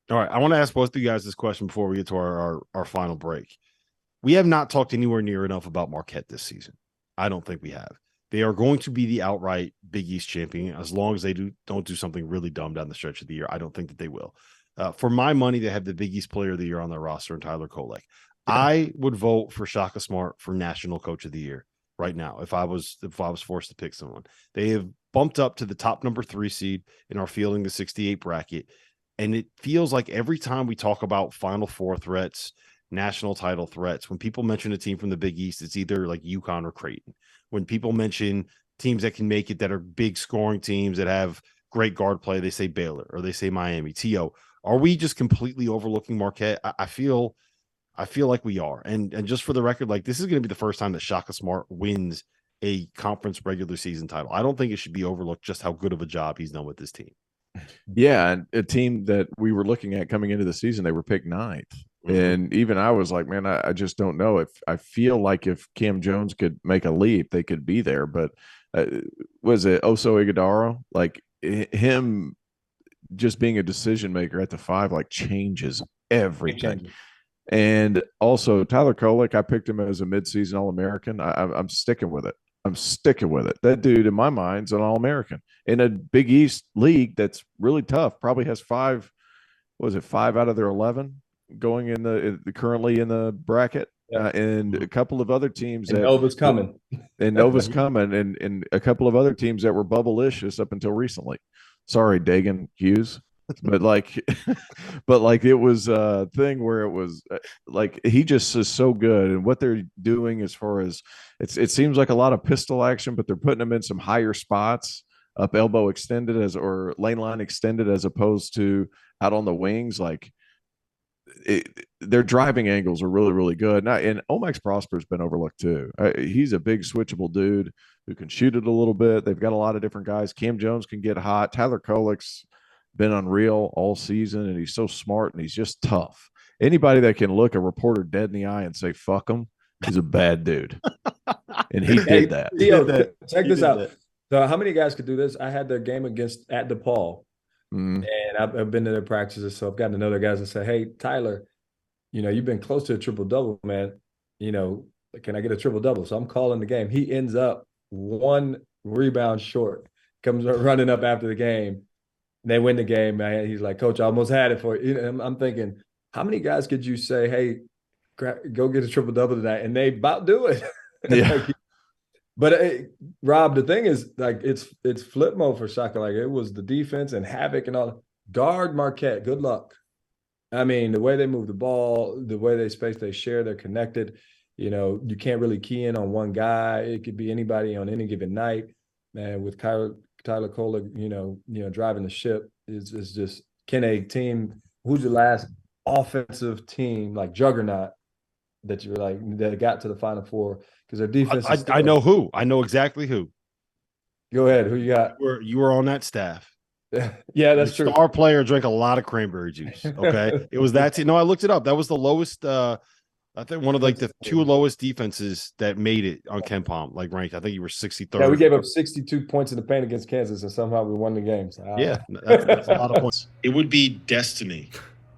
All right, I want to ask both of you guys this question before we get to our final break. We have not talked anywhere near enough about Marquette this season. I don't think we have. They are going to be the outright Big East champion as long as they don't do something really dumb down the stretch of the year. I don't think that they will. For my money, they have the Big East Player of the Year on their roster and Tyler Kolek. I would vote for Shaka Smart for National Coach of the Year right now if I was forced to pick someone. They have bumped up to the top number 3 seed and are fielding the 68 bracket. And it feels like every time we talk about Final Four threats, national title threats, when people mention a team from the Big East, it's either like UConn or Creighton. When people mention teams that can make it that are big scoring teams that have great guard play, they say Baylor or they say Miami. T.O., are we just completely overlooking Marquette? I feel like we are. And just for the record, like this is going to be the first time that Shaka Smart wins a conference regular season title. I don't think it should be overlooked just how good of a job he's done with this team. Yeah, and a team that we were looking at coming into the season, they were picked ninth. Mm-hmm. And even I was like, man, I just don't know. If I feel like if Cam Jones could make a leap, they could be there. But was it Oso Ighodaro? Like him just being a decision maker at the 5 like changes everything. And also Tyler Kolek, I picked him as a midseason All-American. I'm sticking with it. I'm sticking with it. That dude, in my mind, is an All-American in a Big East league that's really tough. Probably has 5 out of their 11 going in the currently in the bracket, and a couple of other teams and Nova's coming, and a couple of other teams that were bubblicious up until recently. Sorry, Dagan Hughes. But it was a thing where it was like he just is so good, and what they're doing as far as it seems like a lot of pistol action, but they're putting them in some higher spots, up elbow extended or lane line extended as opposed to out on the wings. Like their driving angles are really, really good. And Omax Prosper's been overlooked too. He's a big switchable dude who can shoot it a little bit. They've got a lot of different guys. Cam Jones can get hot. Tyler Kolek's been unreal all season, and he's so smart and he's just tough. Anybody that can look a reporter dead in the eye and say fuck him is a bad dude. And he did that. Check this out. So how many guys could do this? I had their game at DePaul, and I've been to their practices, so I've gotten to know their guys and say, hey, Tyler, you've been close to a triple-double, man. Can I get a triple-double? So I'm calling the game. He ends up 1 rebound short, comes running up after the game. They win the game, man. He's like, Coach, I almost had it for you. I'm thinking, how many guys could you say, hey, go get a triple-double tonight? And they about do it. Yeah. But Rob, the thing is, like, it's flip mode for Shaka. Like, it was the defense and havoc and all. Guard Marquette, good luck. I mean, the way they move the ball, the way they space, they share, they're connected. You can't really key in on one guy. It could be anybody on any given night. And with Tyler Kolek, driving the ship is just, can a team, who's the last offensive team like juggernaut that you're like that got to the Final Four? Because their defense. I know who. I know exactly who. Go ahead. Who you got? You were on that staff. Yeah, that's true. Our player drank a lot of cranberry juice. Okay, it was that team. No, I looked it up. That was the lowest. I think one of like the 2 lowest defenses that made it on KenPom, like ranked. I think you were 63rd. Yeah, we gave up 62 points in the paint against Kansas, and somehow we won the game. So, yeah, that's a lot of points. It would be destiny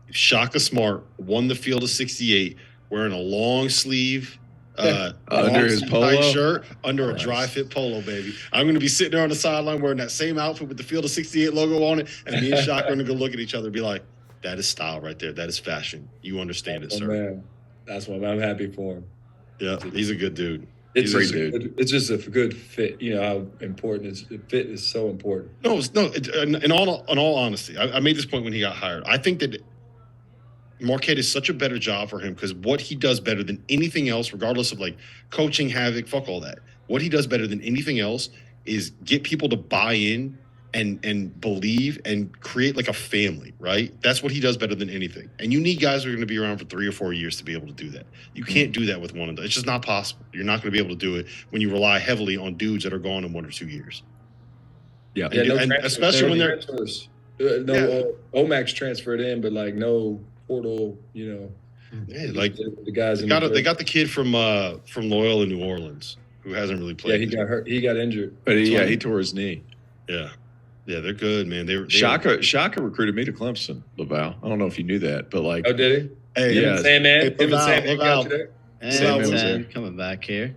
if Shaka Smart won the field of 68 wearing a long sleeve under his polo shirt, under a dry fit polo, baby. I'm going to be sitting there on the sideline wearing that same outfit with the field of 68 logo on it, and me and Shaka are going to go look at each other and be like, that is style right there. That is fashion. You understand it, sir. Man. That's what I'm happy for him. Yeah, he's a good dude. It's just a good fit. How important fit is so important. In all honesty, I made this point when he got hired. I think that Marquette is such a better job for him because what he does better than anything else, regardless of like coaching havoc, fuck all that. What he does better than anything else is get people to buy in and believe and create like a family, right? That's what he does better than anything. And you need guys who are going to be around for 3 or 4 years to be able to do that. You can't do that with one another. It's just not possible. You're not going to be able to do it when you rely heavily on dudes that are gone in 1 or 2 years. Yeah, and especially when they're Omax transferred in, but like no portal, Yeah, like the guys. They got the kid from Loyola, New Orleans, who hasn't really played. Yeah, he got hurt. He got injured. But he tore his knee. Yeah. Yeah, they're good, man. They Shaka recruited me to Clemson, Laval. I don't know if you knew that, but like, Oh, did he? Hey, yeah. Sandman. Hey, Him and Laval, Sandman got Laval. you there? Sandman was And there. coming back here.